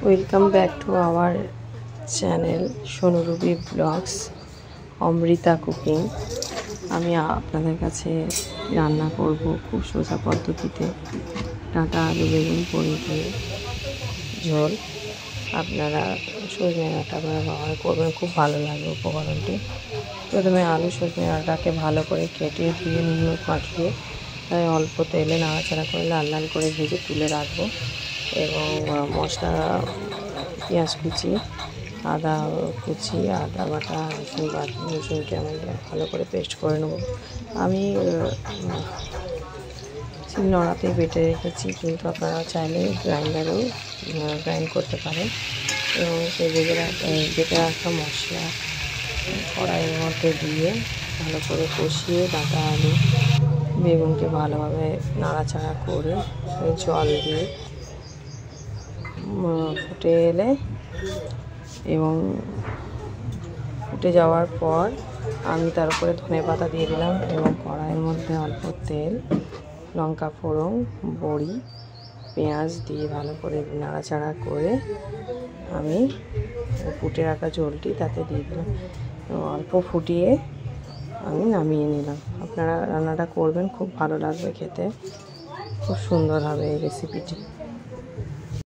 Welcome back to our channel Sonuruby blogs Amrita cooking. আমি আপনাদের কাছে রান্না করব খুব সোজা পদ্ধতিতে ডাঁটা আলু বেগুন বড়ি দিয়ে ঝোল। আপনারা সজনে ডাঁটা ব্যবহার করবেন, খুব ভালো লাগবে উপকরণটি। প্রথমে আলু সজনে ডাঁটাকে ভালো করে কেটে ধুয়ে নুন মাখিয়ে তাই অল্প তেলে নাড়াচাড়া করে লাল লাল করে ভেজে তুলে রাখবো। এবং মশলা পেঁয়াজ কুচি, আদা কুচি, আদা বাটা, রসুনকে আমি ভালো করে পেস্ট করে নেব। আমি শিলনোড়াতে বেটে রেখেছি, কিন্তু আপনারা চাইলে গ্রাইন্ডারেও গ্রাইন্ড করতে পারেন। এবং সেই বেটে রাখা মশলা কড়াইয়ের মধ্যে দিয়ে ভালো করে কষিয়ে ডাঁটা আলু বেগুনকে ভালোভাবে নাড়াচাড়া করে জল দিয়ে ফুটে এলে এবং ফুটে যাওয়ার পর আমি তার উপরে ধনেপাতা দিয়ে দিলাম এবং কড়াইয়ের মধ্যে অল্প তেল, লঙ্কা ফোড়ন, বড়ি, পেঁয়াজ দিয়ে ভালো করে নাড়াচাড়া করে আমি ফুটে রাখা ঝোলটি তাতে দিয়ে দিলাম এবং অল্প ফুটিয়ে আমি নামিয়ে নিলাম। আপনারা রান্নাটা করবেন, খুব ভালো লাগবে খেতে, খুব সুন্দর হবে এই রেসিপিটি।